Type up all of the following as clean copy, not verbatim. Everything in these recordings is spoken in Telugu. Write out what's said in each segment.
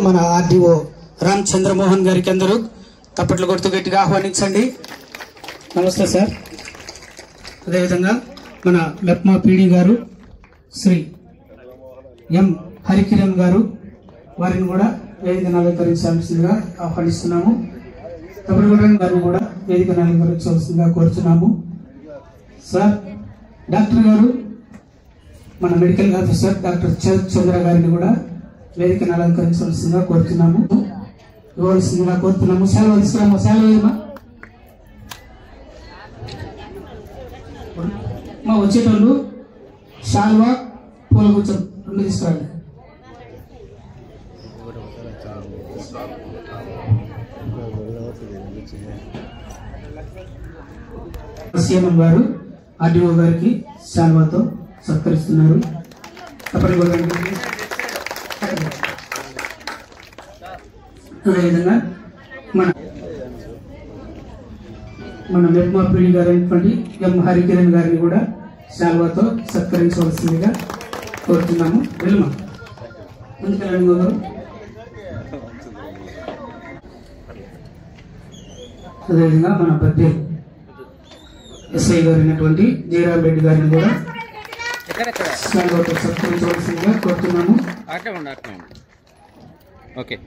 మన ఆర్డీఓ రామ్ చంద్రమోహన్ గారికి అందరూ తప్పట్లు కొడుతూ గట్టిగా ఆహ్వానించండి. నమస్తే సార్. అదేవిధంగా మన మెప్మా పీడీ గారు శ్రీ ఎం హరికిరణ్ గారు, వారిని కూడా వేదికను అలంకరించాల్సిందిగా ఆహ్వానిస్తున్నాము. తమిళగూడెం గారిని కూడా వేదికను అలంకరించాల్సిందిగా కోరుతున్నాము. సార్ డాక్టర్ గారు, మన మెడికల్ ఆఫీసర్ డాక్టర్ చంద్ర గారిని కూడా వేదికను అలంకరించవలసిందిగా కోరుతున్నాము, ఇవ్వవలసిందిగా కోరుతున్నాము. సెలవు తీసుకురాము, సెలవు మా వచ్చేటోళ్ళు శాల్వా పూల గుచ్చం రెండు తీసుకురండి. సీఎం గారు ఆర్డీఓ గారికి శాల్వాతో సత్కరిస్తున్నారు. అదేవిధంగా మన మెప్మా పీడీ గారు అయినటువంటి ఎం హరికిరణ్ గారిని కూడా శాల్వాతో సత్కరించవలసిందిగా కోరుతున్నాము. వెల్మా ముందుకెళ్ళండి గారు. అదేవిధంగా మన బర్త్డే ఎస్ఐ గారు అయినటువంటి జయరామ్ రెడ్డి గారిని కూడా శాల్వాతో సత్కరించవలసిందిగా కోరుతున్నాము. ఓకే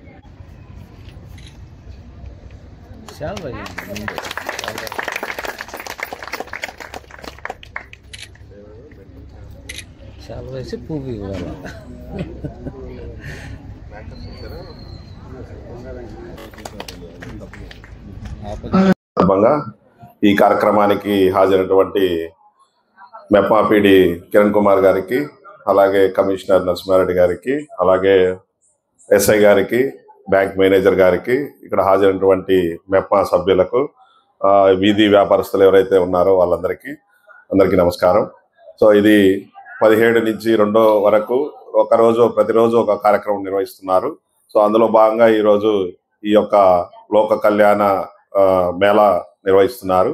చాలా వేసి పువ్వు ఇవ్వాలి. ఈ కార్యక్రమానికి హాజరైనటువంటి మెప్మా పీడీ కిరణ్ కుమార్ గారికి, అలాగే కమిషనర్ నరసింహారెడ్డి గారికి, అలాగే ఎస్ఐ గారికి, బ్యాంక్ మేనేజర్ గారికి, ఇక్కడ హాజరైనటువంటి మెప్మా సభ్యులకు, వీధి వ్యాపారస్తులు ఎవరైతే ఉన్నారో వాళ్ళందరికీ నమస్కారం. సో ఇది 17 నుంచి 2 వరకు ప్రతిరోజు ఒక కార్యక్రమం నిర్వహిస్తున్నారు. సో అందులో భాగంగా ఈరోజు ఈ యొక్క లోక కళ్యాణ మేళా నిర్వహిస్తున్నారు.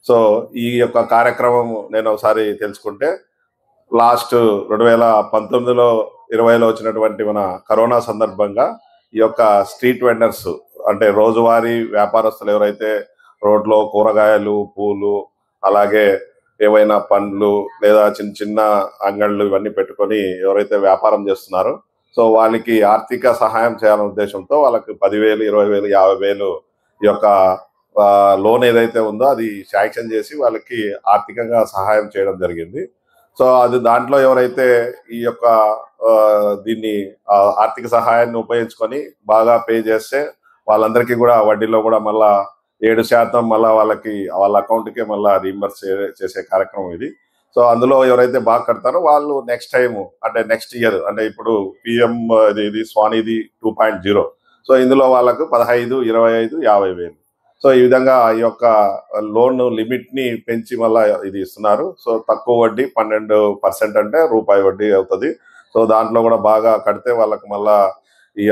సో ఈ యొక్క కార్యక్రమం నేను ఒకసారి తెలుసుకుంటే, లాస్ట్ 2019లో 20లో వచ్చినటువంటి మన కరోనా సందర్భంగా ఈ యొక్క స్ట్రీట్ వెండర్స్ అంటే రోజువారీ వ్యాపారస్తులు ఎవరైతే రోడ్లో కూరగాయలు, పూలు, అలాగే ఏవైనా పండ్లు లేదా చిన్న చిన్న అంగళ్ళు ఇవన్నీ పెట్టుకొని ఎవరైతే వ్యాపారం చేస్తున్నారో సో వాళ్ళకి ఆర్థిక సహాయం చేయాలనే ఉద్దేశంతో వాళ్ళకి 10,000, 20,000, 50,000 ఈ యొక్క లోన్ ఏదైతే ఉందో అది శాంక్షన్ చేసి వాళ్ళకి ఆర్థికంగా సహాయం చేయడం జరిగింది. సో అది దాంట్లో ఎవరైతే ఈ యొక్క దీన్ని ఆర్థిక సహాయాన్ని ఉపయోగించుకొని బాగా పే చేస్తే వాళ్ళందరికీ కూడా వడ్డీలో కూడా మళ్ళా 7% మళ్ళీ వాళ్ళ అకౌంట్కే మళ్ళీ రీంబర్స్ చేసే కార్యక్రమం ఇది. సో అందులో ఎవరైతే బాగా కడతారో వాళ్ళు నెక్స్ట్ టైం అంటే నెక్స్ట్ ఇయర్ అంటే ఇప్పుడు పిఎం ఇది స్వానిధి 2.0 సో ఇందులో వాళ్ళకు 15, 25, 50,000 సో ఈ విధంగా ఈ యొక్క లోన్ లిమిట్ ని పెంచి మళ్ళీ ఇది ఇస్తున్నారు. సో తక్కువ వడ్డీ 12% అంటే రూపాయి వడ్డీ అవుతుంది. సో దాంట్లో కూడా బాగా కడితే వాళ్ళకి మళ్ళా ఈ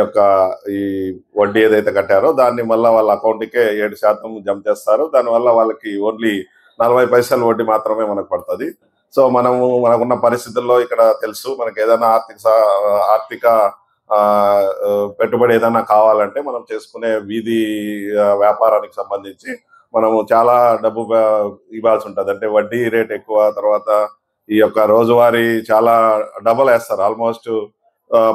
వడ్డీ ఏదైతే కట్టారో దాన్ని మళ్ళీ వాళ్ళ అకౌంట్కే 7% జమ చేస్తారు. దానివల్ల వాళ్ళకి ఓన్లీ 40 పైసలు వడ్డీ మాత్రమే మనకు పడుతుంది. సో మనకున్న పరిస్థితుల్లో ఇక్కడ తెలుసు, మనకి ఏదైనా ఆర్థిక పెట్టుబడి ఏదైనా కావాలంటే మనం చేసుకునే వీధి వ్యాపారానికి సంబంధించి మనము చాలా డబ్బు ఇవ్వాల్సి ఉంటుంది. అంటే వడ్డీ రేట్ ఎక్కువ, తర్వాత ఈ యొక్క రోజువారీ చాలా డబల్ వేస్తారు. ఆల్మోస్ట్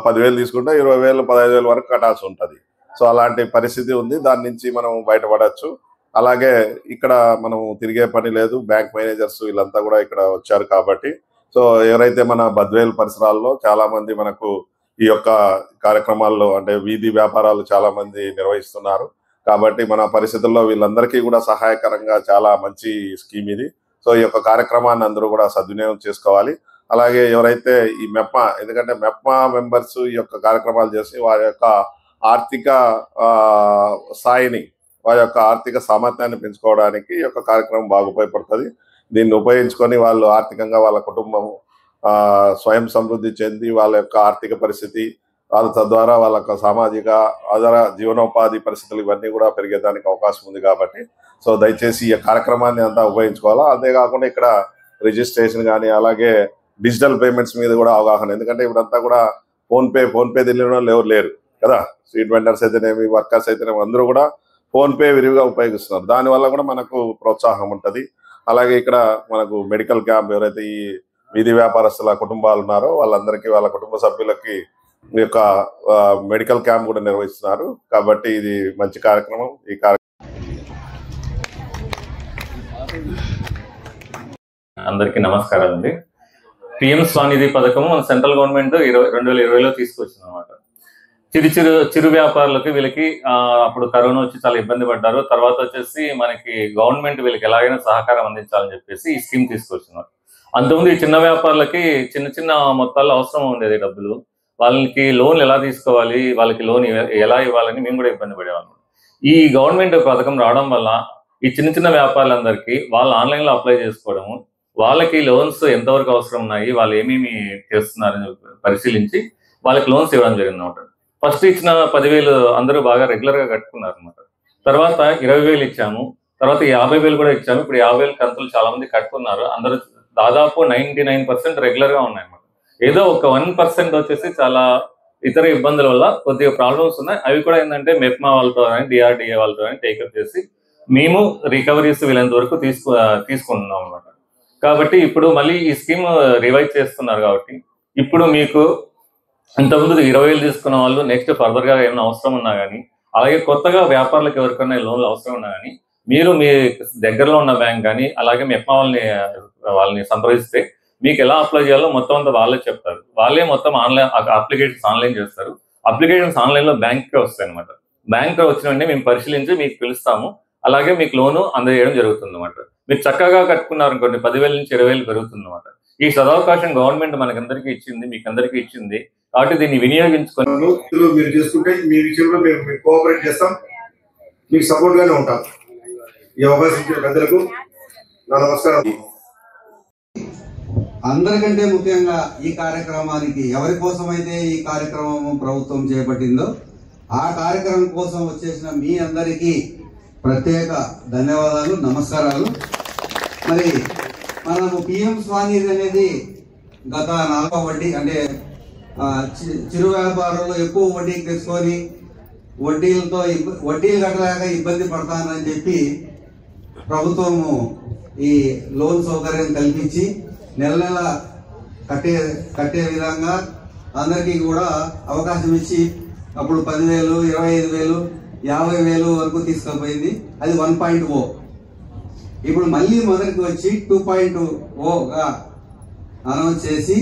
10,000 తీసుకుంటే 20,000, 15,000 వరకు కట్టాల్సి ఉంటుంది. సో అలాంటి పరిస్థితి ఉంది. దాని నుంచి మనం బయటపడచ్చు. అలాగే ఇక్కడ మనం తిరిగే పని లేదు. బ్యాంక్ మేనేజర్స్ వీళ్ళంతా కూడా ఇక్కడ వచ్చారు కాబట్టి సో ఎవరైతే మన బద్వేల్ పరిసరాల్లో చాలా మంది మనకు ఈ యొక్క కార్యక్రమాల్లో అంటే వీధి వ్యాపారాలు చాలా మంది నిర్వహిస్తున్నారు. కాబట్టి మన పరిస్థితుల్లో వీళ్ళందరికీ కూడా సహాయకరంగా చాలా మంచి స్కీమ్ ఇది. సో ఈ యొక్క కార్యక్రమాన్ని అందరూ కూడా సద్వినియోగం చేసుకోవాలి. అలాగే ఎవరైతే ఈ మెప్మా, ఎందుకంటే మెప్మా మెంబర్స్ ఈ యొక్క కార్యక్రమాలు చేసి వారి యొక్క ఆర్థిక స్థాయిని, వారి యొక్క ఆర్థిక సామర్థ్యాన్ని పెంచుకోవడానికి ఈ యొక్క కార్యక్రమం బాగా ఉపయోగపడుతుంది. దీన్ని ఉపయోగించుకొని వాళ్ళు ఆర్థికంగా వాళ్ళ కుటుంబం స్వయం సమృద్ధి చెంది వాళ్ళ యొక్క ఆర్థిక పరిస్థితి, వాళ్ళ తద్వారా వాళ్ళ యొక్క సామాజిక ఆధార జీవనోపాధి పరిస్థితులు ఇవన్నీ కూడా పెరిగేదానికి అవకాశం ఉంది. కాబట్టి సో దయచేసి ఈ కార్యక్రమాన్ని అంతా ఉపయోగించుకోవాలా. అంతేకాకుండా ఇక్కడ రిజిస్ట్రేషన్ కానీ అలాగే డిజిటల్ పేమెంట్స్ మీద కూడా అవగాహన, ఎందుకంటే ఇప్పుడంతా కూడా ఫోన్పే తెలియని వాళ్ళు ఎవరు లేరు కదా. స్ట్రీట్ వెండర్స్ అయితేనేమి, వర్కర్స్ అయితేనేమి అందరూ కూడా ఫోన్పే విరివిగా ఉపయోగిస్తున్నారు. దానివల్ల కూడా మనకు ప్రోత్సాహం ఉంటుంది. అలాగే ఇక్కడ మనకు మెడికల్ క్యాంప్ ఎవరైతే ఈ వీధి వ్యాపారస్తుల కుటుంబాలు ఉన్నారో వాళ్ళందరికీ, వాళ్ళ కుటుంబ సభ్యులకి ఈ యొక్క మెడికల్ క్యాంప్ కూడా నిర్వహిస్తున్నారు. కాబట్టి ఇది మంచి కార్యక్రమం. ఈ అందరికీ నమస్కారాలు అండి. పిఎం స్వానిధి పథకం మన సెంట్రల్ గవర్నమెంట్ 2020లో తీసుకొచ్చింది అనమాట. చిరు వ్యాపారులకి వీళ్ళకి అప్పుడు కరోనా వచ్చి చాలా ఇబ్బంది పడ్డారు. తర్వాత వచ్చేసి మనకి గవర్నమెంట్ వీళ్ళకి ఎలాగైనా సహకారం అందించాలని చెప్పేసి ఈ స్కీమ్ తీసుకొచ్చినారు. అంతకుముందు ఈ చిన్న వ్యాపారులకి చిన్న మొత్తాల్లో అవసరం ఉండేది డబ్బులు. వాళ్ళకి లోన్లు ఎలా తీసుకోవాలి, వాళ్ళకి లోన్ ఎలా ఇవ్వాలని మేము కూడా ఇబ్బంది పడేవాళ్ళం. ఈ గవర్నమెంట్ పథకం రావడం వల్ల ఈ చిన్న వ్యాపారులందరికీ వాళ్ళు ఆన్లైన్లో అప్లై చేసుకోవడము, వాళ్ళకి లోన్స్ ఎంతవరకు అవసరం ఉన్నాయి, వాళ్ళు ఏమేమి చేస్తున్నారని పరిశీలించి వాళ్ళకి లోన్స్ ఇవ్వడం జరిగింది అనమాట. ఫస్ట్ ఇచ్చిన 10,000 అందరూ బాగా రెగ్యులర్గా కట్టుకున్నారు అనమాట. తర్వాత 20,000 ఇచ్చాము, తర్వాత 50,000 కూడా ఇచ్చాము. ఇప్పుడు 50,000 కంతులు చాలా మంది కట్టుకున్నారు. అందరూ దాదాపు 99% రెగ్యులర్గా ఉన్నాయన్నమాట. ఏదో ఒక 1% వచ్చేసి చాలా ఇతర ఇబ్బందుల వల్ల కొద్దిగా ప్రాబ్లమ్స్ ఉన్నాయి. అవి కూడా ఏంటంటే మెప్మా వాళ్ళతో కానీ డిఆర్డిఏ వాళ్ళతో కానీ టేకప్ చేసి మేము రికవరీస్ వీళ్ళంత వరకు తీసుకుంటున్నాం అనమాట. కాబట్టి ఇప్పుడు మళ్ళీ ఈ స్కీమ్ రివైజ్ చేస్తున్నారు. కాబట్టి ఇప్పుడు మీకు ఇంతకుముందు 20,000 తీసుకున్న వాళ్ళు నెక్స్ట్ ఫర్దర్గా ఏమైనా అవసరం ఉన్నా కానీ, అలాగే కొత్తగా వ్యాపారులకు ఎవరికైనా లోన్లు అవసరం ఉన్నా కానీ మీరు మీ దగ్గరలో ఉన్న బ్యాంక్ కానీ అలాగే మెప్మా వాళ్ళని సంప్రదిస్తే మీకు ఎలా అప్లై చేయాలో మొత్తం అంతా వాళ్ళే చెప్తారు. వాళ్ళే మొత్తం అప్లికేషన్స్ ఆన్లైన్ చేస్తారు. అప్లికేషన్స్ ఆన్లైన్లో బ్యాంక్కే వస్తాయి అనమాట. బ్యాంక్ వచ్చిన వెంటనే మేము పరిశీలించి మీకు పిలుస్తాము. అలాగే మీకు లోను అందజేయడం జరుగుతుంది అనమాట. మీరు చక్కగా కట్టుకున్నారు అనుకోండి 10,000 నుంచి 20,000 పెరుగుతుంది అనమాట. ఈ సదవకాశం గవర్నమెంట్ మనకందరికీ ఇచ్చింది, మీకు అందరికీ ఇచ్చింది. కాబట్టి దీన్ని వినియోగించుకొని మీరు చేసుకుంటే మీ విషయంలో మేము కోఆపరేట్ చేస్తాం, మీకు సపోర్ట్ గానే ఉంటాం. ఈ అవకాశం ఇచ్చిన పెద్దలకు నా నమస్కారం. అందరికంటే ముఖ్యంగా ఈ కార్యక్రమానికి ఎవరి కోసమైతే ఈ కార్యక్రమం ప్రభుత్వం చేపట్టిందో ఆ కార్యక్రమం కోసం వచ్చేసిన మీ అందరికీ ప్రత్యేక ధన్యవాదాలు, నమస్కారాలు. మరి మనము పిఎం స్వానిధి అనేది గత 4వ వడ్డీ అంటే చిరు వ్యాపారంలో ఎక్కువ వడ్డీకి తెచ్చుకొని వడ్డీలు కట్టలేక ఇబ్బంది పడతానని చెప్పి ప్రభుత్వము ఈ లోన్ సౌకర్యం కల్పించి నెల కట్టే విధంగా అందరికీ కూడా అవకాశం ఇచ్చి అప్పుడు 10,000, 25,000, 50,000 వరకు తీసుకుపోయింది. అది 1.0. ఇప్పుడు మళ్ళీ మొదటికి వచ్చి 2.0గా అనౌన్స్ చేసి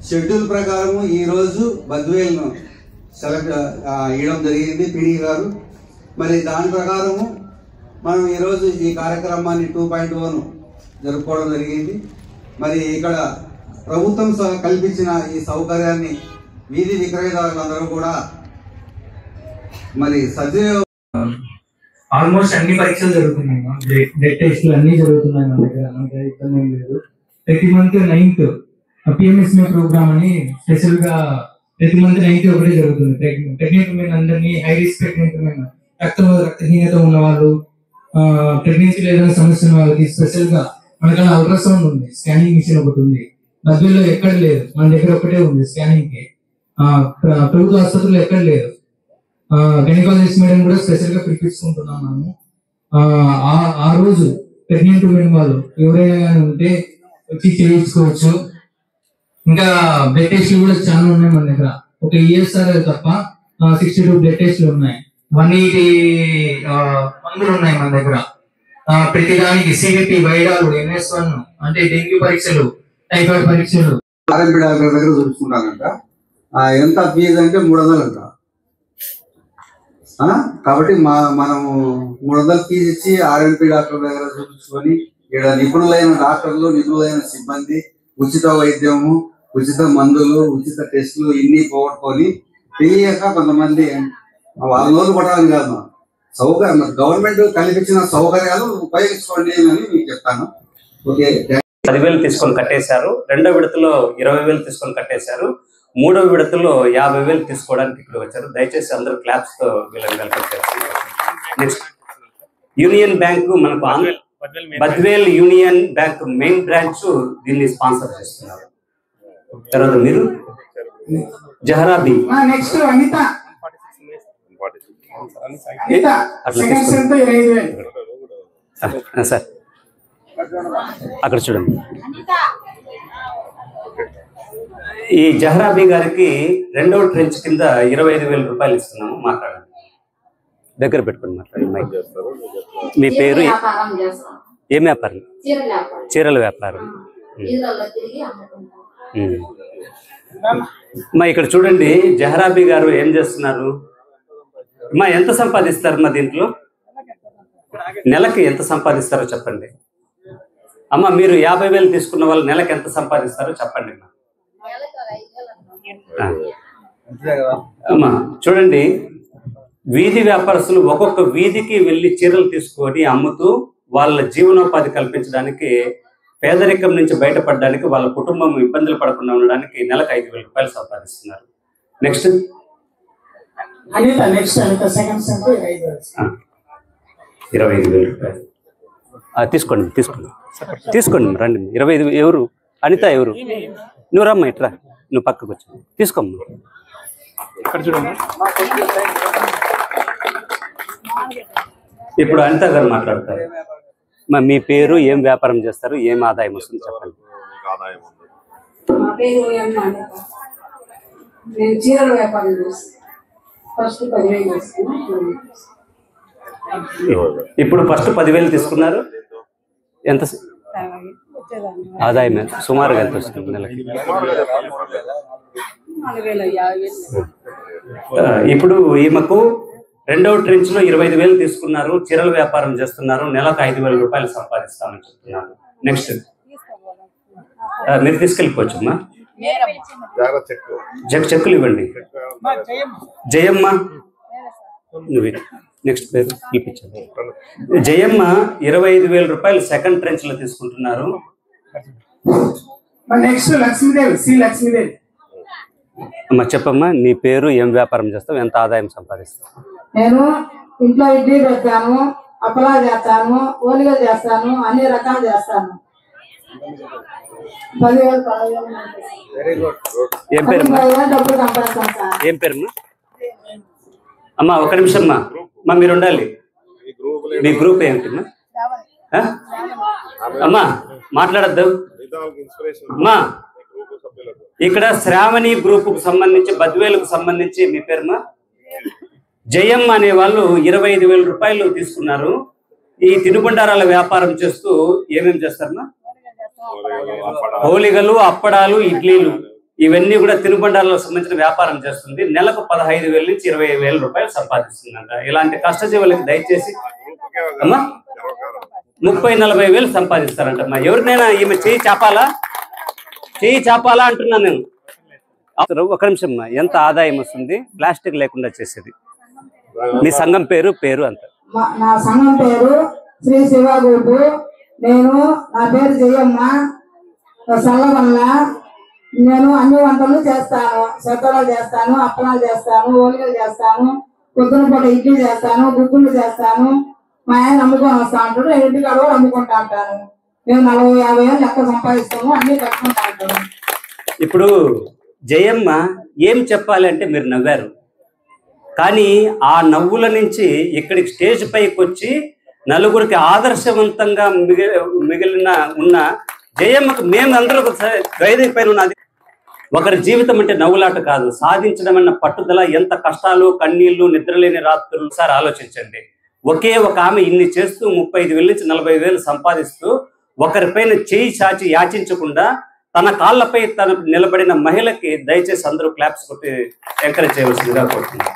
షెడ్యూల్ ప్రకారం ఈ రోజు బద్వేల్ను సెలెక్ట్ ఇవ్వడం జరిగింది పీడీ గారు. మరి దాని ప్రకారము మనం ఈరోజు ఈ కార్యక్రమాన్ని 2.0ను జరుపుకోవడం జరిగింది. మరి ఇక్కడ ప్రభుత్వం కల్పించిన ఈ సౌకర్యాన్ని వీధి విక్రయదారులందరూ కూడా మరి ఆల్మోస్ట్ అన్ని పరీక్షలు జరుగుతున్నాయి. బ్లడ్ టెస్ట్లు అన్ని జరుగుతున్నాయి మన దగ్గర. మనకి ఇబ్బంది ఏం లేదు. ప్రతి మంత్ 9th పిఎంఎస్ఎంఏ ప్రోగ్రామ్ అని స్పెషల్ గా ప్రతి మంత్ 9th ఒకటే జరుగుతుంది. ప్రెగ్నెంట్ ఉమెన్ అందరినీ, హై రిస్క్ ప్రెగ్నెంట్ ఉమెన్, రక్తహీనత ఉన్న వాళ్ళు, ప్రెగ్నెన్సీ ఏదైనా సమస్య ఉన్న వాళ్ళకి స్పెషల్ గా మనకన్నా అల్ట్రాసౌండ్ ఉంది, స్కానింగ్ మిషన్ ఒకటి ఉంది. బద్వేల్లో ఎక్కడ లేదు, మన దగ్గర ఒకటే ఉంది స్కానింగ్ కి. ప్రభుత్వ ఆసుపత్రులు ఎక్కడ లేదు. గైనకాలజిస్ట్ మేడం కూడా స్పెషల్ గా పిలిపించుకుంటున్నాం మనము. ఆ రోజు ప్రెగ్నెంట్ ఉమెన్ వాళ్ళు ఎవరైనా కానీ ఉంటే వచ్చి చేయించుకోవచ్చు. ఇంకా బ్లడ్ టెస్ట్లు కూడా చాలా ఉన్నాయి మన దగ్గర. ఒక ESR తప్ప 62 బ్లడ్ టెస్ట్లు ఉన్నాయి. 180 మందులు ఉన్నాయి మన దగ్గర. ప్రతిదానికి CVP, వైరాలు, NS1 అంటే డెంగ్యూ పరీక్షలు, టైఫాయిడ్ పరీక్షలు. ఆర్ఎంపీ డాక్టర్ దగ్గర చూసుకుంటానంట. ఎంత ఫీజు అంటే 300 అంట. కాబట్టి మనము 300 ఫీజు ఇచ్చి ఆర్ఎంపీ డాక్టర్ దగ్గర చూపించుకొని ఇక్కడ నిపుణులైన డాక్టర్లు, నిపుణులైన సిబ్బంది, ఉచిత వైద్యము, ఉచిత మందులు, ఉచిత టెస్టులు ఇన్ని పోగొట్టుకొని తెలియక కొంతమంది వాళ్ళ రోజు పడాలని కాదు, సౌకర్యం గవర్నమెంట్ కల్పించిన సౌకర్యాలు ఉపయోగించుకోండి అని మీకు చెప్తాను. ఓకే, 10,000 తీసుకొని కట్టేశారు. 2వ విడతలో 20,000 తీసుకొని కట్టేశారు. 3వ విడతలో 50,000 తీసుకోవడానికి ఇక్కడ వచ్చారు. దయచేసి అందరూ క్లాప్స్ తో వీళ్ళని వెల్కమ్ చేస్తారు. నెక్స్ట్ యూనియన్ బ్యాంకు, మనకు Badvel union bank main branch దీన్ని స్పాన్సర్ చేస్తున్నారు. తర్వాత మీరు జహరాబీ. నెక్స్ట్ అనిత. సార్ అక్కడ చూడండి. ఈ జహరాబీ గారికి 2వ ట్రెంచ్ కింద 25,000 రూపాయలు ఇస్తున్నాము. మాట్లాడండి, దగ్గర పెట్టుకొని మాట్లాడండి మైక్. మీ పేరు? ఏం వ్యాపారం? చీరల వ్యాపారం. మా ఇక్కడ చూడండి, జహరాబీ గారు ఏం చేస్తున్నారు? మా ఎంత సంపాదిస్తారు మా దీంట్లో? నెలకి ఎంత సంపాదిస్తారో చెప్పండి. అమ్మ మీరు 50,000 తీసుకున్న వాళ్ళు నెలకి ఎంత సంపాదిస్తారో చెప్పండి. అమ్మా చూడండి, వీధి వ్యాపారస్తులు ఒక్కొక్క వీధికి వెళ్ళి చీరలు తీసుకొని అమ్ముతూ వాళ్ళ జీవనోపాధి కల్పించడానికి, పేదరికం నుంచి బయటపడడానికి, వాళ్ళ కుటుంబం ఇబ్బందులు పడకుండా ఉండడానికి నెలకు 5,000 రూపాయలు సంపాదిస్తున్నారు. నెక్స్ట్ 25,000 రూపాయలు తీసుకోండి తీసుకోండి రండి. 25 ఎవరు? అనిత ఎవరు? నువ్వు రమ్మ, ఇట్రా, నువ్వు పక్కకు వచ్చి తీసుకోమ్మా. ఇప్పుడు అనిత గారు మాట్లాడతారు. మీ పేరు, ఏం వ్యాపారం చేస్తారు, ఏం ఆదాయం వస్తుంది చెప్పండి. నేను చీరల వ్యాపారం చేస్తాను. ఫస్ట్ 10,000 తీసుకున్నాను. ఇప్పుడు ఫస్ట్ 10,000 తీసుకున్నారు. ఎంత ఆదాయం సుమారుగా ఎంత వస్తుంది నెలకి? ఇప్పుడు ఈమెకు 2వ ట్రెంచ్ లో 25,000 తీసుకున్నారు. చీరల వ్యాపారం చేస్తున్నారు. నెలకు 5,000 రూపాయలు సంపాదిస్తామని చెప్తున్నారు. నెక్స్ట్ మీరు తీసుకెళ్ళిపోవచ్చమ్మా. చెక్కులు ఇవ్వండి. జయమ్మ నువ్వు నెక్స్ట్ పేరు పిలిపించండి. జయమ్మ 25,000 రూపాయలు సెకండ్ ట్రెంచ్ లో తీసుకుంటున్నారు. నెక్స్ట్ లక్ష్మీదేవి, శ్రీ లక్ష్మీదేవి. అమ్మా చెప్పమ్మా, నీ పేరు, ఏం వ్యాపారం చేస్తావు, ఎంత ఆదాయం సంపాదిస్తావు? నేను ఇంట్లో ఇడ్లీ పెడతాను, అప్పలా చేస్తాను, ఓలిగలు చేస్తాను, అన్ని రకాలు చేస్తాను. 10,000 ఏం పేరు? డబ్బులు సంపాదిస్తాను సార్. ఏం పేరు అమ్మా? ఒక నిమిషం అమ్మా, మీరు ఉండాలి. మీ గ్రూప్ ఏమిటమ్మా? అమ్మా మాట్లాడద్దు అమ్మా. ఇక్కడ శ్రావణి గ్రూప్ కు సంబంధించి, బద్వేలుకు సంబంధించి మీ పేరుమా? జయమ్మ అనే వాళ్ళు 25,000 రూపాయలు తీసుకున్నారు. ఈ తినుబండారాల వ్యాపారం చేస్తూ ఏమేమి చేస్తారమ్మా? హోలిగలు, అప్పడాలు, ఇడ్లీలు, ఇవన్నీ కూడా తినుబండారాలకు సంబంధించిన వ్యాపారం చేస్తుంది. నెలకు 15,000 నుంచి 20,000 రూపాయలు సంపాదిస్తుందంట. ఇలాంటి కష్టజీవులకి దయచేసి అమ్మా 30-40,000 సంపాదిస్తారంటమ్మా. ఎవరినైనా ఈమె చేయి చాపాలా అంటున్నా నేను. ఒక నిమిషం అమ్మా, ఎంత ఆదాయం వస్తుంది ప్లాస్టిక్ లేకుండా చేసేది? మీ సంఘం పేరు అంత? నా సంఘం పేరు శ్రీ శివ గ్రూప్. నా పేరు జయమ్మ సల్లవల్ల. నేను అన్ని వంటలు చేస్తాను. సొద్దలు చేస్తాను, అప్పలాలు చేస్తాను, ఓలిగలు చేస్తాను, పొద్దున పూట ఇడ్లీ చేస్తాను, గుగ్గులు చేస్తాను. మా ఆయన అమ్ముకొని వస్తా అంటాడు, నేను ఇంటికాడ కూడా అమ్ముకుంటా అంటాను. మేము 40-50 లెక్క సంపాదిస్తాము, అన్ని కట్టుకుంటా అంటాను. ఇప్పుడు జయమ్మ ఏం చెప్పాలి అంటే మీరు నవ్వారు, కానీ ఆ నవ్వుల నుంచి ఇక్కడికి స్టేజ్ పైకి వచ్చి నలుగురికి ఆదర్శవంతంగా మిగిలిన ఉన్న జయమ్మకు మేమందరూ వేదిక పైన ఉన్నది. ఒకరి జీవితం అంటే నవ్వులాట కాదు, సాధించడం అన్న పట్టుదల. ఎంత కష్టాలు, కన్నీళ్లు, నిద్రలేని రాత్రులు సార్ ఆలోచించండి. ఒకే ఒక ఆమె ఇన్ని చేస్తూ 35,000 నుంచి 40,000 సంపాదిస్తూ ఒకరిపైన చేయి చాచి యాచించకుండా తన కాళ్ళపై తన నిలబడిన మహిళకి దయచేసి అందరూ క్లాప్స్ కొట్టి ఎంకరేజ్ చేయవలసిందిగా కోరుతున్నాను.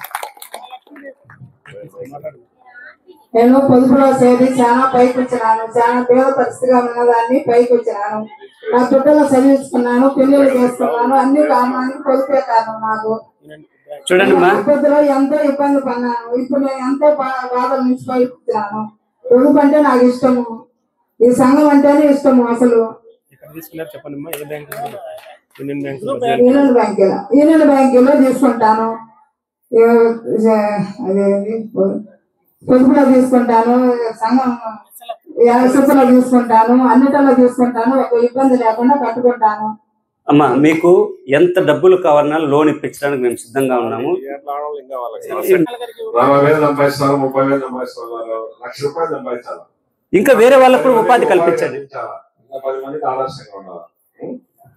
నేను పొదుపులో చేరి చాలా పైకి వచ్చినాను. చాలా పేద పరిస్థితిగా ఉన్నదాన్ని పైకి వచ్చినాను. నా బిడ్డలు చదివించుకున్నాను, పెళ్లిళ్ళు చేసుకున్నాను. అన్ని కారణానికి పొదుపే కారణం. నాకు చూడండి, పొద్దులో ఎంతో ఇబ్బంది పడినాను. ఇప్పుడు నేను ఎంతో బాధల నుంచి పైకి వచ్చినాను. పొదుపు అంటే నాకు ఇష్టము, ఈ సంఘం అంటేనే ఇష్టము. అసలు యూనియన్ బ్యాంకులో తీసుకుంటాను, అదేంటి పొదుపులో తీసుకుంటాను, సంఘం సుప్పులో తీసుకుంటాను, అన్నిటిలో తీసుకుంటాను. ఒక ఇబ్బంది లేకుండా కట్టుకుంటాను. అమ్మా మీకు ఎంత డబ్బులు కావాలన్నా లోన్ ఇప్పించడానికి మేము సిద్ధంగా ఉన్నాము. 40,000 సంపాదిస్తున్నారు, 30,000 సంపాదిస్తున్నారు, ₹1,00,000 సంపాదించాలి. ఇంకా వేరే వాళ్ళకు కూడా ఉపాధి కల్పించండి. 10 మందికి ఆదర్శంగా ఉండాలి.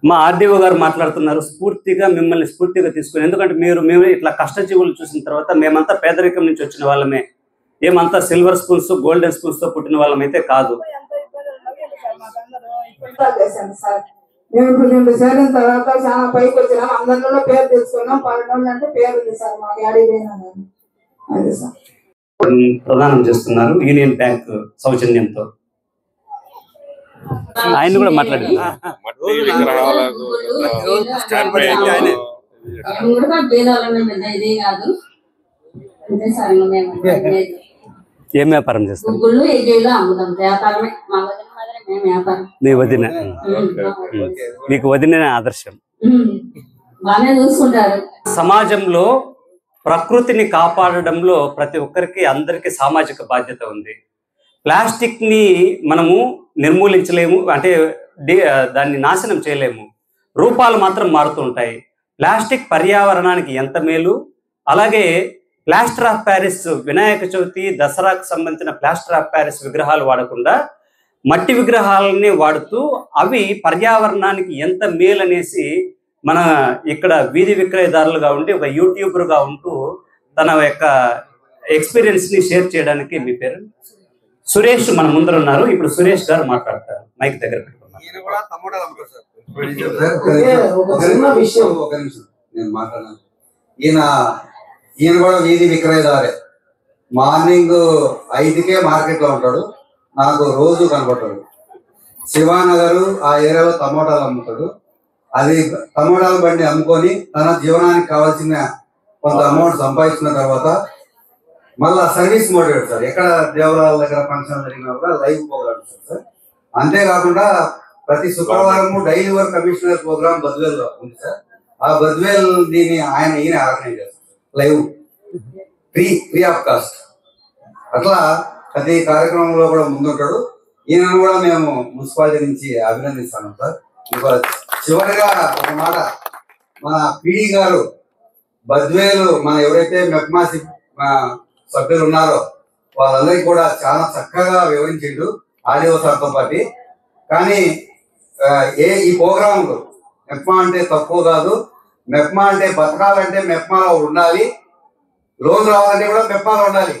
మా ఆర్డీఓ గారు మాట్లాడుతున్నారు, స్ఫూర్తిగా మిమ్మల్ని స్ఫూర్తిగా తీసుకుని. ఎందుకంటే మేము ఇట్లా కష్టజీవులు చూసిన తర్వాత మేమంతా పేదరికం నుంచి వచ్చిన వాళ్ళమే, ఏమంతా సిల్వర్ స్పూన్స్ గోల్డెన్ స్పూన్స్ తో పుట్టిన వాళ్ళమైతే కాదు. మేము ఇప్పుడు 2 చేరిన తర్వాత చాలా పైకి వచ్చినాం, అందరిలో పేరు తెచ్చుకున్నాం. 12 అంటే పేరు ఉంది సార్ మాకు యాడిపోయినా. అదే సార్ ప్రదానం చేస్తున్నారు యూనియన్ బ్యాంక్ సౌజన్యంతో. ఆయన కూడా మాట్లాడారు. ఏం వ్యాపారం చేస్తారు? మీ వదిన, మీకు వదిన ఆదర్శం. సమాజంలో ప్రకృతిని కాపాడడంలో ప్రతి ఒక్కరికి అందరికీ సామాజిక బాధ్యత ఉంది. ప్లాస్టిక్ ని మనము నిర్మూలించలేము, అంటే దాన్ని నాశనం చేయలేము, రూపాలు మాత్రం మారుతూ ఉంటాయి. ప్లాస్టిక్ పర్యావరణానికి ఎంత మేలు. అలాగే plaster of Paris, Vinayaka Chavithi దసరాకు సంబంధించిన ప్లాస్టర్ ఆఫ్ ప్యారిస్ విగ్రహాలు వాడకుండా మట్టి విగ్రహాలని వాడుతూ అవి పర్యావరణానికి ఎంత మేలు అనేసి మన ఇక్కడ వీధి విక్రయదారులుగా ఉండి ఒక యూట్యూబర్గా ఉంటూ తన యొక్క ఎక్స్పీరియన్స్ ని షేర్ చేయడానికి. మీ పేరు? సురేష్ మన ముందర ఉన్నారు. ఇప్పుడు సురేష్ గారు మాట్లాడతారు, మైక్ దగ్గర పెట్టుకున్నారు. ఈయన కూడా వీధి విక్రయదారే. మార్నింగ్ 5కే మార్కెట్ లో ఉంటాడు, నాకు రోజు కనపడతాడు. శివానగర్ ఆ ఏరియాలో టమోటాలు అమ్ముతాడు. అది టమోటాల బండి అమ్ముకొని తన జీవనానికి కావాల్సిన కొంత అమౌంట్ సంపాదించిన తర్వాత మళ్ళా సర్వీస్ మోటివేట్ సార్. ఎక్కడ దేవాలయాల దగ్గర ఫంక్షన్ జరిగినా కూడా లైవ్ ప్రోగ్రామ్ సార్. అంతేకాకుండా ప్రతి శుక్రవారము డైలీ వర్క్ కమిషనర్ ప్రోగ్రామ్ బద్వేల్లో ఉంది సార్. ఆ బద్వేల్ దీన్ని ఈయన ఆర్గనైజ్ చేస్తారు, లైవ్ ఫ్రీ ఆఫ్ కాస్ట్. అట్లా ప్రతి కార్యక్రమంలో కూడా ముందుంటాడు. ఈయనను కూడా మేము మున్సిపాలిటీ నుంచి అభినందిస్తాను సార్. చివరిగా ఒక మాట, మన పిడి గారు బద్వేలు మన ఎవరైతే మెప్మాసి సభ్యులు ఉన్నారో వాళ్ళందరికీ కూడా చాలా చక్కగా వివరించిండు ఆడియో సార్తో పాటు. కానీ ఈ ప్రోగ్రాంలు మెప్మా అంటే తక్కువ కాదు. మెప్మా అంటే బతకాలంటే మెప్మాలో ఉండాలి, లోన్ రావాలంటే కూడా మెప్మాలో ఉండాలి.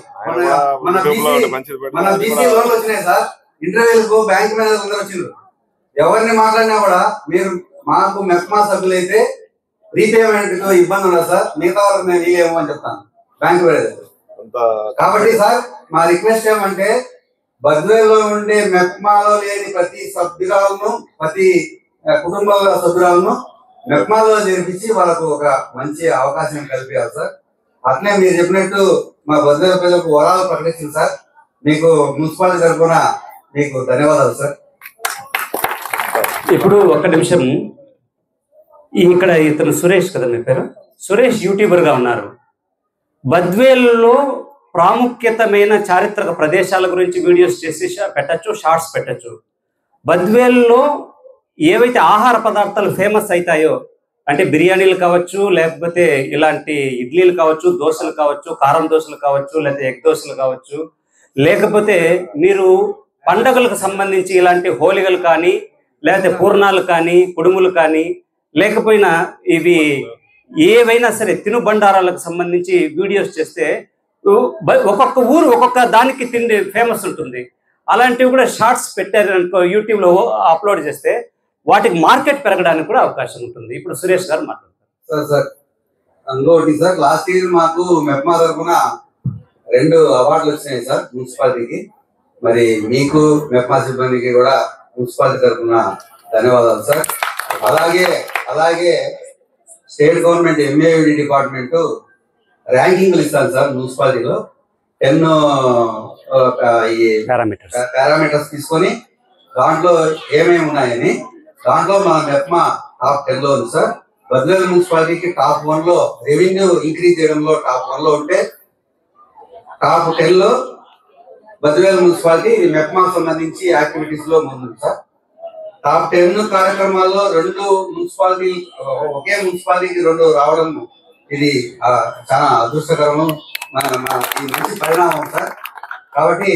మన బీసీ లోన్లు వచ్చినాయి సార్. ఇంటర్వ్యూలకు బ్యాంక్ మేనేజర్ అందరూ వచ్చిండ్రు. ఎవరిని మాట్లాడినా కూడా మీరు మాకు మెప్మా సభ్యులైతే రీపేమెంట్ ఇబ్బంది ఉండదు సార్, మిగతా వాళ్ళకి మేము వీలేము అని చెప్తాను బ్యాంక్ మేనేజర్. కాబట్టి సార్ మా రిక్వెస్ట్ ఏమంటే బద్వేల్లో ఉండే మెప్మాలో లేని ప్రతి సభ్యురాలను, ప్రతి కుటుంబ సభ్యురాలను మెప్మాలో జరిపించి వాళ్ళకు ఒక మంచి అవకాశం కల్పించాలి సార్. అట్లే మీరు చెప్పినట్టు మా బద్వేల ప్రజలకు వరాలు ప్రకటించింది సార్. మీకు మున్సిపాలిటీ తరఫున మీకు ధన్యవాదాలు సార్. ఇప్పుడు ఒక్క నిమిషం, ఇక్కడ ఇతను సురేష్ కదా మీ పేరు? సురేష్ యూట్యూబర్గా ఉన్నారు. బద్వేల్లో ప్రాముఖ్యతమైన చారిత్రక ప్రదేశాల గురించి వీడియోస్ చేసి పెట్టచ్చు, షార్ట్స్ పెట్టచ్చు. బద్వేల్లో ఏవైతే ఆహార పదార్థాలు ఫేమస్ అవుతాయో, అంటే బిర్యానీలు కావచ్చు, లేకపోతే ఇలాంటి ఇడ్లీలు కావచ్చు, దోశలు కావచ్చు, కారం దోశలు కావచ్చు, లేకపోతే ఎగ్ దోశలు కావచ్చు, లేకపోతే మీరు పండగలకు సంబంధించి ఇలాంటి హోలిగలు కానీ, లేకపోతే పూర్ణాలు కానీ, కుడుములు కానీ, లేకపోయినా ఇవి ఏవైనా సరే తినుబండారాలకు సంబంధించి వీడియోస్ చేస్తే ఒక్కొక్క ఊరు ఒక్కొక్క దానికి తిండి ఫేమస్ ఉంటుంది. అలాంటివి కూడా షార్ట్స్ పెట్టారనుకో, యూట్యూబ్లో అప్లోడ్ చేస్తే వాటికి మార్కెట్ పెరగడానికి కూడా అవకాశం ఉంటుంది. ఇప్పుడు సురేష్ గారు మాట్లాడతారు. సార్ ఇంకోటి సార్, లాస్ట్ ఇయర్ మాకు మెప్మా తరఫున 2 అవార్డులు వచ్చినాయి సార్ మున్సిపాలిటీకి. మరి మీకు మెప్మా సిబ్బందికి కూడా మున్సిపాలిటీ తరఫున ధన్యవాదాలు సార్. అలాగే స్టేట్ గవర్నమెంట్ ఎంఏడి డిపార్ట్మెంట్ ర్యాంకింగ్లు ఇస్తాను సార్ మున్సిపాలిటీలో. 10 పారామీటర్స్ తీసుకొని దాంట్లో ఏమేమి ఉన్నాయని, దాంట్లో మన మెప్మా టాప్ 10లో ఉంది సార్. బద్వేలు మున్సిపాలిటీకి టాప్ 1లో రెవెన్యూ ఇంక్రీజ్ చేయడంలో టాప్ 1లో ఉంటే, టాప్ 10లో బద్వేలు మున్సిపాలిటీ మెప్మా సంబంధించి యాక్టివిటీస్ లో ముందు సార్. టాప్ 10 కార్యక్రమాల్లో 2 మున్సిపాలిటీ, ఒకే మున్సిపాలిటీకి 2 రావడం ఇది చాలా అదృష్టకరము. ఇది మంచి పరిణామం సార్. కాబట్టి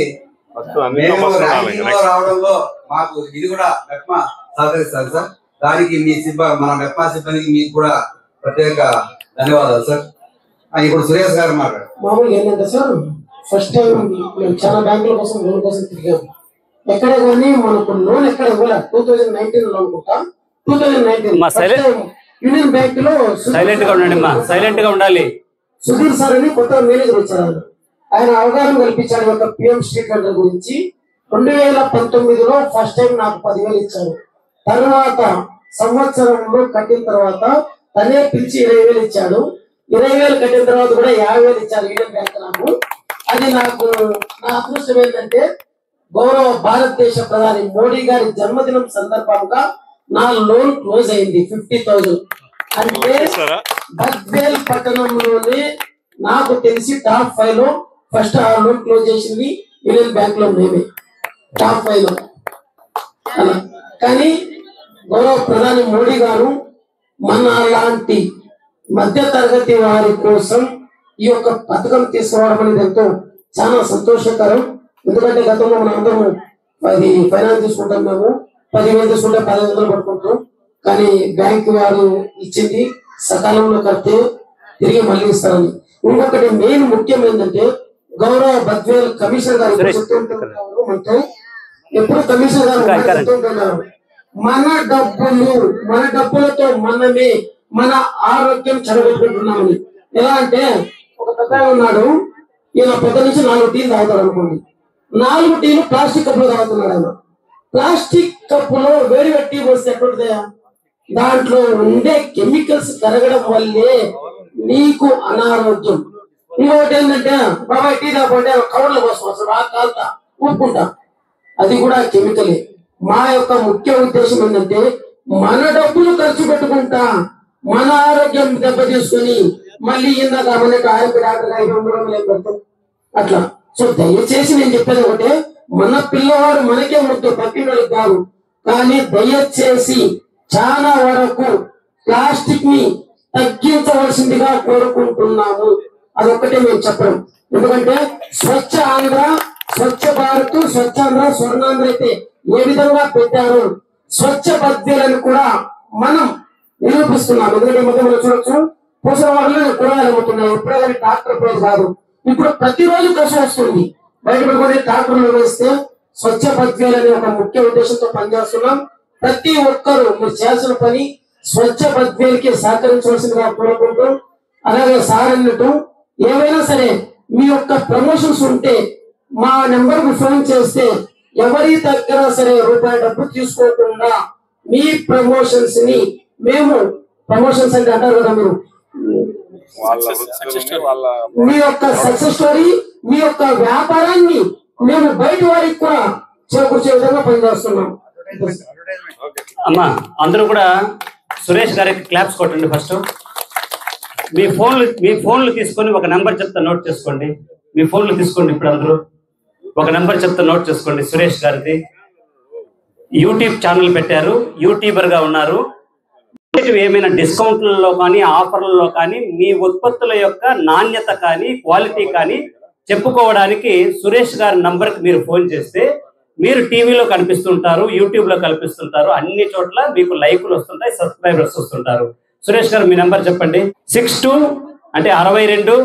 మేము ర్యాంకింగ్ లో రావడంలో మాకు ఇది కూడా మెప్మా సహకరిస్తారు సార్. దానికి మీ మన మెప్మా సిబ్బందికి మీకు కూడా ప్రత్యేక ధన్యవాదాలు సార్. ఇప్పుడు సురేష్ గారు మాట్లాడారు. మామూలుగా ఏంటంటే సార్, ఫస్ట్ టైం మేము చాలా బ్యాంకుల కోసం లోన్ కోసం తిరిగాము. ఎక్కడ కానీ మనకు లోన్ ఎక్కడ ఇవ్వాలి 2019 లో అనుకుంటా. 2019 యూనియన్ బ్యాంక్ లో సైలెంట్ గా ఉండండి అమ్మా, సైలెంట్ గా ఉండాలి. సుధీర్ సార్ అని కొత్త మేనేజర్ వచ్చారు. ఆయన అవగాహన కల్పించాడు ఒక పిఎం స్ట్రీట్ వెండర్ గురించి. 2019లో ఫస్ట్ టైం నాకు 10,000 ఇచ్చారు. తర్వాత సంవత్సరంలో కట్టిన తర్వాత తనే పిలిచి 20,000 ఇచ్చాడు. 20,000 కట్టిన తర్వాత కూడా 50,000 ఇచ్చారు యూనియన్ బ్యాంక్ నాకు. అది నాకు నా అదృష్టం ఏంటంటే గౌరవ భారతదేశ ప్రధాని మోడీ గారి జన్మదినం సందర్భంగా నా లోన్ క్లోజ్ అయింది 50,000. అంటే బద్వేల్ పట్టణంలోనే నాకు తెలిసి టాప్ 5 లో ఫస్ట్ ఆ లోన్ క్లోజ్ చేసింది యూనియన్ బ్యాంక్ లో మేమే, టాప్ 5 లో. కానీ గౌరవ ప్రధాని మోడీ గారు మన లాంటి మధ్య తరగతి వారి కోసం ఈ యొక్క పథకం తీసుకురావడం అనేది ఎంతో చాలా సంతోషకరం. ఎందుకంటే గతంలో మనం అందరం అది ఫైనాన్స్ తీసుకుంటాం, మేము 10,000 తీసుకుంటే 10,500 పట్టుకుంటాం. కానీ బ్యాంక్ వారు ఇచ్చింది సకాలంలో కడితే తిరిగి మళ్ళీ ఇస్తారని. ఇంకొకటి మెయిన్ ముఖ్యం ఏంటంటే గౌరవ బద్వేల్ కమిషనర్ గారు చెప్తుంటున్నారు, ఎప్పుడు కమిషనర్ గారు చెప్తుంటున్నారు, మన డబ్బులతో మనమే మన ఆరోగ్యం చెడగొట్టుకుంటున్నామని. ఎలా అంటే ఒక పెద్ద ఉన్నాడు, ఈయన పెద్ద నుంచి 4 టీలు తాగుతాడు అనుకోండి. 4 టీలు ప్లాస్టిక్ కప్పులో తాగుతున్నాడు. ఆయన ప్లాస్టిక్ కప్పులో వేడి పెట్టి పోస్తే ఎట్లుంటుందా? దాంట్లో ఉండే కెమికల్స్ కరగడం వల్లే నీకు అనారోగ్యం. ఇంకొకటి ఏంటంటే బాబాయ్ టీ తాగంటే కవర్ల కోసం అసలు ఆ కాలుతా ఊపుకుంటా, అది కూడా కెమికలే. మా యొక్క ముఖ్య ఉద్దేశం ఏంటంటే మన డబ్బులు ఖర్చు పెట్టుకుంటా మన ఆరోగ్యం దెబ్బతీసుకుని మళ్ళీ ఇందాక మనకు ఆరోగ్య డాక్టర్ పెడతాం అట్లా. సో దయచేసి నేను చెప్పేది ఒకటే, మన పిల్లవాడు మనకే ముద్దు, పక్కినోడికి కాదు. కానీ దయచేసి చాలా వరకు ప్లాస్టిక్ ని తగ్గించవలసిందిగా కోరుకుంటున్నాము. అదొక్కటే మేము చెప్పడం. ఎందుకంటే స్వచ్ఛ ఆంధ్ర, స్వచ్ఛ భారత్, స్వచ్ఛాంధ్ర, స్వర్ణాంధ్ర అయితే ఏ విధంగా పెట్టారు, స్వచ్ఛ బద్వేలను కూడా మనం నిరూపిస్తున్నాం. ఎందుకంటే మధ్య మనం చూడొచ్చు, పోసిన వాళ్ళు కూరగాయలు అమ్ముతున్నాయి. ఎప్పుడే కానీ ట్రాక్టర్ ప్రైజ్ కాదు. ఇప్పుడు ప్రతిరోజు కష్టం వస్తుంది. బయట పడుకునే ట్రాక్టర్లు వేస్తే స్వచ్ఛ బద్వేలు అనే ఒక ముఖ్య ఉద్దేశంతో పనిచేస్తున్నాం. ప్రతి ఒక్కరూ మీరు చేయాల్సిన పని స్వచ్ఛ బద్వేలకి సహకరించవలసిందిగా కోరుకుంటూ, అలాగే సార్ అన్నట్టు ఏమైనా సరే మీ యొక్క ప్రమోషన్స్ ఉంటే మా నెంబర్ కు ఫోన్ చేస్తే ఎవరి దగ్గర సరే రూపాయి డబ్బు తీసుకోకుండా మీ ప్రమోషన్స్ ని మేము, ప్రమోషన్స్ అంటే అంటారు కదా మీరు, మీ యొక్క సక్సెస్ స్టోరీ, మీ యొక్క వ్యాపారాన్ని మేము బయట వారికి కూడా చేకూర్చే విధంగా పనిచేస్తున్నాం. అమ్మా అందరూ కూడా సురేష్ గారికి క్లాప్స్ కొట్టండి. ఫస్ట్ మీ ఫోన్లు తీసుకొని ఒక నెంబర్ చెప్తా నోట్ చేసుకోండి. మీ ఫోన్లు తీసుకోండి. ఇప్పుడు అందరూ ఒక నెంబర్ చెప్తా నోట్ చేసుకోండి. సురేష్ గారిది యూట్యూబ్ ఛానల్ పెట్టారు, యూట్యూబర్ గా ఉన్నారు. ఏమైనా డిస్కౌంట్లలో కానీ ఆఫర్లలో కానీ మీ ఉత్పత్తుల యొక్క నాణ్యత కానీ క్వాలిటీ కానీ చెప్పుకోవడానికి సురేష్ గారి నంబర్కి మీరు ఫోన్ చేస్తే మీరు టీవీలో కనిపిస్తుంటారు, యూట్యూబ్ లో కనిపిస్తుంటారు, అన్ని చోట్ల మీకు లైకులు వస్తుంటాయి, సబ్స్క్రైబర్స్ వస్తుంటారు. సురేష్ గారు మీ నెంబర్ చెప్పండి. 62 అంటే 62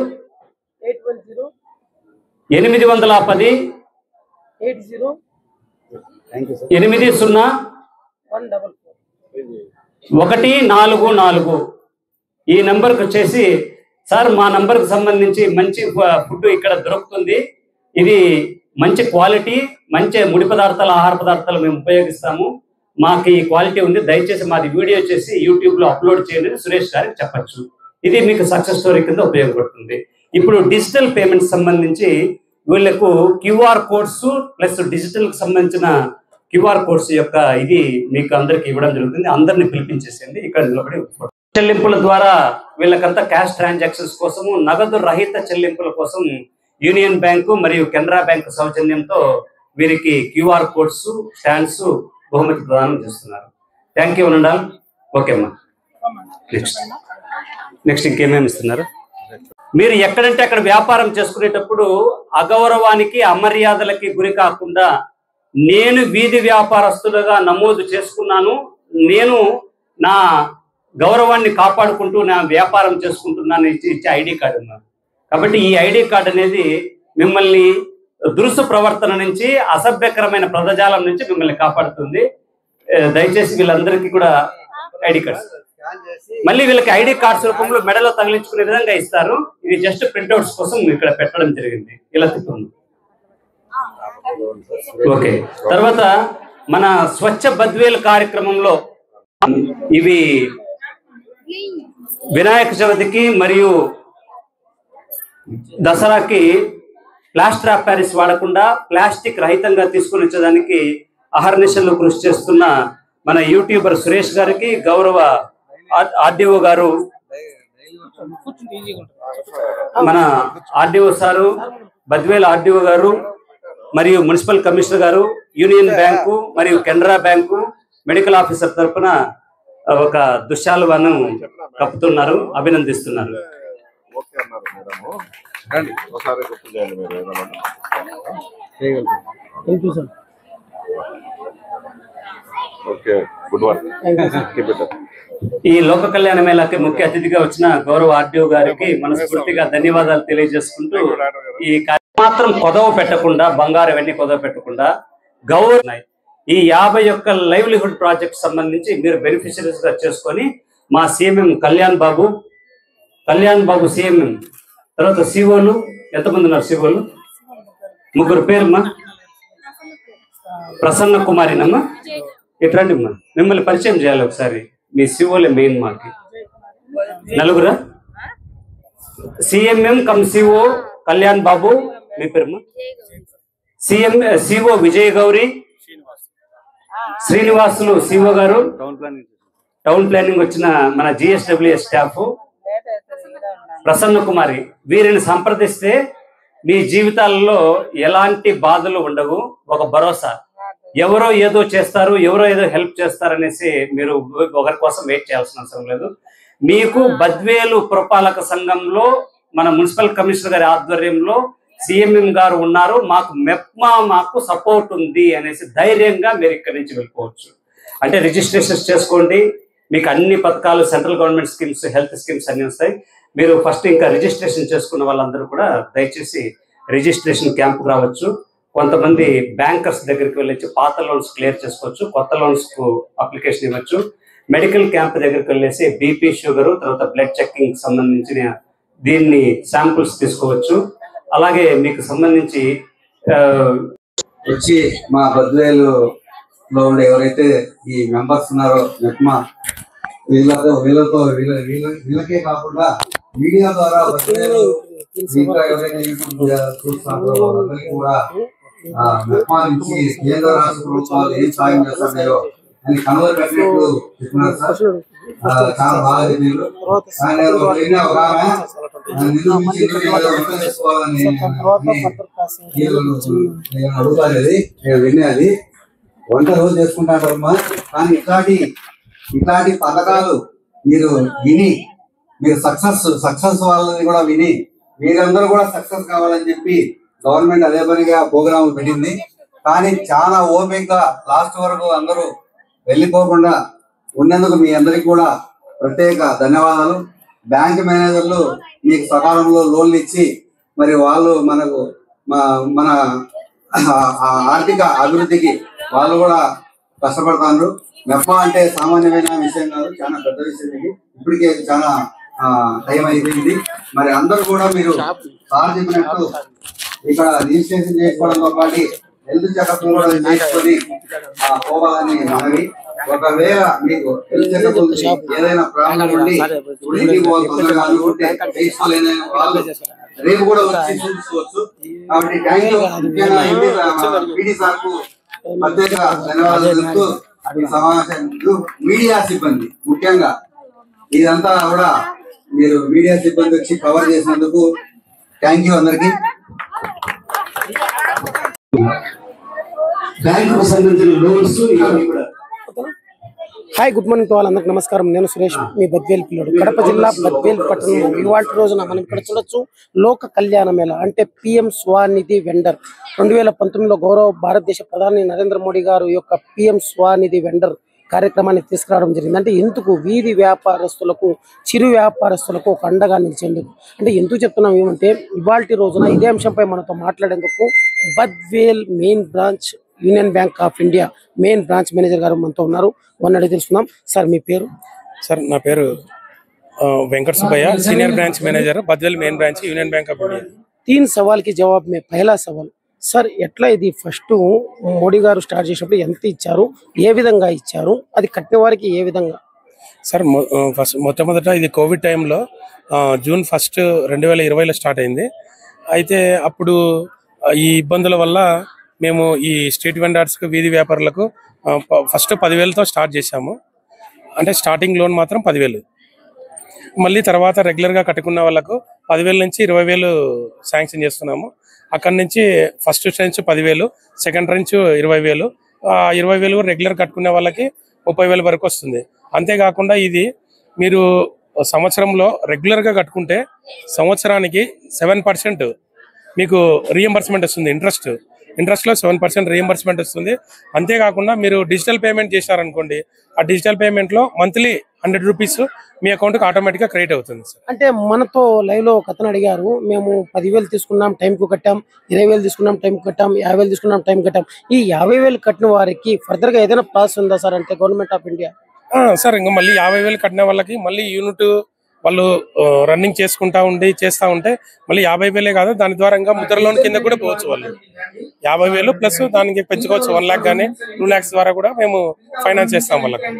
810 80 144 ఈ నంబర్కి వచ్చేసి, సార్ మా నంబర్కి సంబంధించి మంచి ఫుడ్ ఇక్కడ దొరుకుతుంది, ఇది మంచి క్వాలిటీ, మంచి ముడి పదార్థాలు, ఆహార పదార్థాలు మేము ఉపయోగిస్తాము, మాకు ఈ క్వాలిటీ ఉంది, దయచేసి మాది వీడియో చేసి యూట్యూబ్ లో అప్లోడ్ చేయండి సురేష్ గారికి చెప్పచ్చు. ఇది మీకు సక్సెస్ స్టోరీ కింద ఉపయోగపడుతుంది. ఇప్పుడు డిజిటల్ పేమెంట్ సంబంధించి వీళ్లకు క్యూఆర్ కోడ్స్ ప్లస్ డిజిటల్ కి సంబంధించిన క్యూఆర్ కోడ్స్ యొక్క ఇది మీకు అందరికి ఇవ్వడం జరుగుతుంది. అందరిని పిలిపించేసేయండి, ఇక్కడ నిలబడి చెల్లింపుల ద్వారా వీళ్ళకంతా క్యాష్ ట్రాన్సాక్షన్స్ కోసము, నగదు రహిత చెల్లింపుల కోసం యూనియన్ బ్యాంకు మరియు కెనరా బ్యాంకు సౌజన్యంతో వీరికి క్యూఆర్ కోడ్స్, స్టాండ్స్, బహుమతి ప్రదానం చేస్తున్నారు. థ్యాంక్ యూ అనండాల్. ఓకే అమ్మా. నెక్స్ట్ ఇంకేమేమి ఇస్తున్నారు? మీరు ఎక్కడంటే అక్కడ వ్యాపారం చేసుకునేటప్పుడు అగౌరవానికి అమర్యాదలకి గురి కాకుండా నేను వీధి వ్యాపారస్తులుగా నమోదు చేసుకున్నాను, నేను నా గౌరవాన్ని కాపాడుకుంటూ నా వ్యాపారం చేసుకుంటున్నాను ఇచ్చే ఐడి కార్డు ఉన్నారు. కాబట్టి ఈ ఐడి కార్డు అనేది మిమ్మల్ని దురుసు ప్రవర్తన నుంచి, అసభ్యకరమైన పదజాలం నుంచి మిమ్మల్ని కాపాడుతుంది. దయచేసి వీళ్ళందరికీ కూడా ఐడి కార్డ్స్, మళ్ళీ వీళ్ళకి ఐడి కార్డ్స్ రూపంలో మెడలో తగిలించుకునే విధంగా ఇస్తారు. ఇది జస్ట్ ప్రింట్అవుట్స్ కోసం ఇక్కడ పెట్టడం జరిగింది. ఇలా తిప్పండి. ఓకే, తర్వాత మన స్వచ్ఛ బద్వేల్ కార్యక్రమంలో ఇవి వినాయక చవితికి మరియు దసరాకి ప్లాస్టర్ ఆఫ్ ప్యారిస్ వాడకుండా ప్లాస్టిక్ రహితంగా తీసుకుని వచ్చేదానికి అహర్నిశలు కృషి చేస్తున్న మన యూట్యూబర్ సురేష్ గారికి, గౌరవ ఆర్డీఓ గారు, మన ఆర్డీఓ సారు, బద్వేల్ ఆర్డీఓ గారు మరియు మున్సిపల్ కమిషనర్ గారు, యూనియన్ బ్యాంకు మరియు కెనరా బ్యాంకు మెడికల్ ఆఫీసర్ తరఫున ఒక దుశ్శాలువాను కప్పుతున్నారు, అభినందిస్తున్నారు. ఈ లోక కళ్యాణ మేళాకి ముఖ్య అతిథిగా వచ్చిన గౌరవ ఆర్డీఓ గారికి మనస్ఫూర్తిగా ధన్యవాదాలు తెలియజేసుకుంటూ, ఈ మాత్రం కొదవ పెట్టకుండా, బంగారం వెండి కొదవ పెట్టకుండా ఈ 51 లైవ్లీహుడ్ ప్రాజెక్ట్ సంబంధించి మీరు బెనిఫిషరీస్ గా చేసుకొని మా సిఎంఎం కళ్యాణ్ బాబు సిఎంఎం, తర్వాత సిఓలు ఎంతమంది ఉన్నారు? సిఓలు 3 పేరుమ్మా. ప్రసన్న కుమారినమ్మా, ఇట్లాంటి అమ్మా, మిమ్మల్ని పరిచయం చేయాలి ఒకసారి. మీ సిఓలే మెయిన్ మాకి. 4 CMM come CO Kalyan Babu, మీ పేరుమ్మా. సిఓ విజయ్ గౌరీ, శ్రీనివాసులు సిఓ గారు, టౌన్ ప్లానింగ్ వచ్చిన మన జిఎస్డబ్ల్యూఎస్ స్టాఫ్, ప్రసన్న కుమారి. వీరిని సంప్రదిస్తే మీ జీవితాలలో ఎలాంటి బాధలు ఉండవు. ఒక భరోసా, ఎవరో ఏదో చేస్తారు, ఎవరో ఏదో హెల్ప్ చేస్తారనేసి మీరు ఒకరి కోసం వెయిట్ చేయాల్సిన అవసరం లేదు. మీకు బద్వేలు పురపాలక సంఘంలో మన మున్సిపల్ కమిషనర్ గారి ఆధ్వర్యంలో సిఎంఎం గారు ఉన్నారు, మాకు సపోర్ట్ ఉంది అనేసి ధైర్యంగా మీరు ఇక్కడి నుంచి వెళ్ళిపోవచ్చు. అంటే రిజిస్ట్రేషన్స్ చేసుకోండి, మీకు అన్ని పథకాలు, central government schemes, health schemes అన్ని వస్తాయి. మీరు ఫస్ట్ ఇంకా రిజిస్ట్రేషన్ చేసుకున్న వాళ్ళందరూ కూడా దయచేసి రిజిస్ట్రేషన్ క్యాంప్కి రావచ్చు. కొంతమంది బ్యాంకర్స్ దగ్గరికి వెళ్ళొచ్చి పాత లోన్స్ క్లియర్ చేసుకోవచ్చు, కొత్త లోన్స్ కు అప్లికేషన్ ఇవ్వచ్చు. మెడికల్ క్యాంప్ దగ్గరికి వెళ్ళేసి బీపీ, షుగర్, తర్వాత బ్లడ్ చెకింగ్ సంబంధించిన దీన్ని శాంపుల్స్ తీసుకోవచ్చు. అలాగే మీకు సంబంధించి వచ్చి మా బద్వేలులో ఉండే ఎవరైతే ఈ మెంబర్స్ ఉన్నారో మెప్మా, వీళ్ళకే కాకుండా మీడియా ద్వారా బద్వేలు ఇంకా ఎవరైతే యూట్యూబ్ చూస్తున్నారో వాళ్ళందరికీ కూడా మెప్మా నుంచి కేంద్ర రాష్ట్ర ప్రభుత్వాలు ఏం సాయం చేస్తున్నాయో అని కనుగొని పెట్టినట్టు చెప్తున్నారు సార్. చాలా బాగా చెప్పారు. అడుగుతారు, నేను వినేది వంట రోజు చేసుకుంటారమ్మా. కానీ ఇట్లాంటి పథకాలు మీరు విని, మీరు సక్సెస్ వాళ్ళని కూడా విని మీరందరూ కూడా సక్సెస్ కావాలని చెప్పి గవర్నమెంట్ అదే పనిగా ప్రోగ్రాములు పెట్టింది. కానీ చాలా ఓపికగా లాస్ట్ వరకు అందరూ వెళ్ళిపోకుండా ఉన్నందుకు మీ అందరికి కూడా ప్రత్యేక ధన్యవాదాలు. బ్యాంక్ మేనేజర్లు మీకు సకాలంలో లోన్లు ఇచ్చి మరి వాళ్ళు మన ఆర్థిక అభివృద్ధికి వాళ్ళు కూడా కష్టపడతారు. మెప్మా అంటే సామాన్యమైన విషయం కాదు, చాలా పెద్ద విషయం. ఇది ఇప్పటికే చాలా టైం అయిపోయింది. మరి అందరూ కూడా మీరు సార్ చెప్పినట్టు ఇక్కడ రిజిస్ట్రేషన్ చేసుకోవడంతో పాటు హెల్త్ చెకప్ కూడా చేసుకొని పోవాలని మనవి. ఒకవేళ మీకు హెల్త్ చెకప్ ఏదైనా ప్రాబ్లం ఉండి ఇంటికి తొందరగా అనుకుంటే చేసుకోలేని వాళ్ళు రేపు కూడా వచ్చి చూసుకోవచ్చు. కాబట్టి థ్యాంక్ యూ. ముఖ్యంగా పీడీ సార్కు ప్రత్యేక ధన్యవాదాలు చెప్తూ ఈ సమావేశం మీడియా సిబ్బంది ముఖ్యంగా ఇదంతా కూడా మీరు మీడియా సిబ్బంది వచ్చి కవర్ చేసినందుకు థ్యాంక్ యూ అందరికి. బ్యాంకుకు సంబంధించిన లోన్స్ ఇవన్నీ కూడా. Hi, good morning to all. అందరికి నమస్కారం. నేను సురేష్, మీ బద్వేల్ పిల్లోడు. కడప జిల్లా బద్వేల్ పట్టణంలో ఇవాళ రోజున మనం ఇక్కడ చూడొచ్చు లోక కళ్యాణ మేళ, అంటే పిఎం స్వానిధి వెండర్ 2019లో గౌరవ భారతదేశ ప్రధాని నరేంద్ర మోడీ గారు యొక్క పిఎం స్వానిధి వెండర్ కార్యక్రమాన్ని తీసుకురావడం జరిగింది. అంటే ఎందుకు వీధి వ్యాపారస్తులకు, చిరు వ్యాపారస్తులకు ఒక అండగా నిలిచేందుకు. అంటే ఎందుకు చెప్తున్నాం ఏమంటే ఇవాల్టి రోజున ఇదే అంశంపై మనతో మాట్లాడేందుకు Badvel main branch union bank of India main branch manager గారు మనతో ఉన్నారు. అడిగి తెలుసుకుందాం. సార్, మీ పేరు? సార్, నా పేరు Venkata Subbaiah, senior branch manager Badvel main branch Union Bank of India. 3 सवाल की जवाब में पहला सवाल సార్, ఎట్లా ఇది ఫస్ట్ మోడీ గారు స్టార్ట్ చేసినప్పుడు ఎంత ఇచ్చారు, ఏ విధంగా ఇచ్చారు, అది కట్టిన వారికి ఏ విధంగా? సార్, ఫస్ట్ మొట్టమొదట ఇది కోవిడ్ టైంలో జూన్ 1 2020లో స్టార్ట్ అయింది. అయితే అప్పుడు ఈ ఇబ్బందుల వల్ల మేము ఈ స్ట్రీట్ వెండర్స్కి, వీధి వ్యాపారులకు ఫస్ట్ 10,000తో స్టార్ట్ చేశాము. అంటే స్టార్టింగ్ లోన్ మాత్రం 10,000. మళ్ళీ తర్వాత రెగ్యులర్గా కట్టుకున్న వాళ్ళకు 10,000 నుంచి 20,000 శాంక్షన్ చేస్తున్నాము. అక్కడి నుంచి first trench 10,000, second trench 20,000, 20,000 regular కట్టుకునే వాళ్ళకి 30,000 వరకు వస్తుంది. అంతేకాకుండా ఇది మీరు సంవత్సరంలో రెగ్యులర్గా కట్టుకుంటే సంవత్సరానికి 7% మీకు రీఎంబర్స్మెంట్ వస్తుంది. ఇంట్రెస్ట్లో 7% రీఎంబర్స్మెంట్ వస్తుంది. అంతేకాకుండా మీరు డిజిటల్ పేమెంట్ చేశారనుకోండి, ఆ డిజిటల్ పేమెంట్లో మంత్లీ 100 రూపీస్ మీ అకౌంట్కి ఆటోమేటిక్గా క్రియేట్ అవుతుంది. సార్, అంటే మనతో లైవ్ లో ఒక అతను అడిగారు, మేము 10,000 తీసుకున్నాం, టైంకు కట్టాం, 20,000 తీసుకున్నాం, టైంకి కట్టాం, 50,000 తీసుకున్నాం, టైం కట్టాం. ఈ 50,000 కట్టిన వారికి ఫర్దర్ గా ఏదైనా ప్రాసెస్ ఉందా సార్? అంటే గవర్నమెంట్ ఆఫ్ ఇండియా సార్, ఇంకా మళ్ళీ 50,000 కట్టిన వాళ్ళకి మళ్ళీ యూనిట్ వాళ్ళు రన్నింగ్ చేస్తూ ఉంటే మళ్ళీ 50,000 కాదు, దాని ద్వారా ఇంకా ముద్ర లోన్ కింద కూడా పోవచ్చు. వాళ్ళు 50,000 ప్లస్ దానికి పెంచుకోవచ్చు. 1 lakh కానీ 2 lakhs ద్వారా కూడా మేము ఫైనాన్స్ చేస్తాం వాళ్ళకి.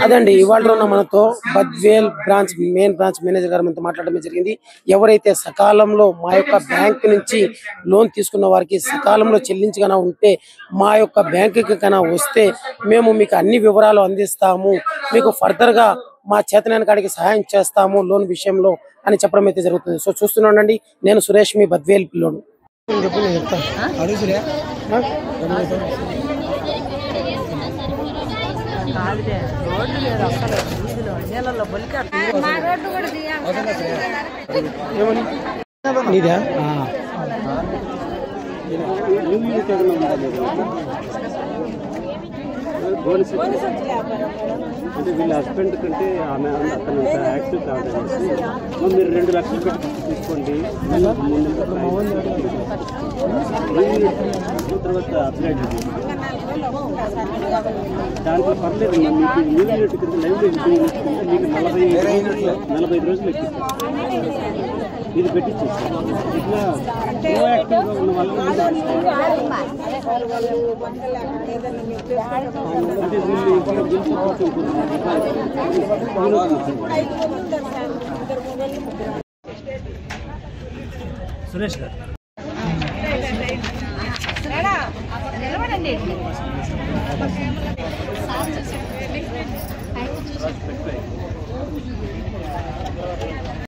అదండి, ఇవాళ రోజున మనతో Badvel branch main branch manager గారు మనతో మాట్లాడడం జరిగింది. ఎవరైతే సకాలంలో మా యొక్క బ్యాంక్ నుంచి లోన్ తీసుకున్న వారికి సకాలంలో చెల్లించగానే ఉంటే మా యొక్క బ్యాంకుకి కన్నా వస్తే మేము మీకు అన్ని వివరాలు అందిస్తాము, మీకు ఫర్దర్ గా మా చేతనైన కాడికి సహాయం చేస్తాము లోన్ విషయంలో అని చెప్పడం అయితే జరుగుతుంది. సో చూస్తున్నానండి, నేను సురేష్, మీ బద్వేల్ పిల్లోడు. అంటే వీళ్ళ హస్బెండ్ కంటే ఆమె అతను యాక్సివ్ కావాలని మీరు 2 లక్షలు పెట్టి తీసుకోండి, తర్వాత అప్లైడ్ దాంట్లో పర్లేదు. మీకు యూనిట్ కింద లైవ్ మీకు 45 రోజులు ఎక్కిస్తాం. ఇది పెట్టించేస్తాం. ఇట్లా యాక్టివ్గా ఉన్న వాళ్ళు అంటే సురేష్ గారు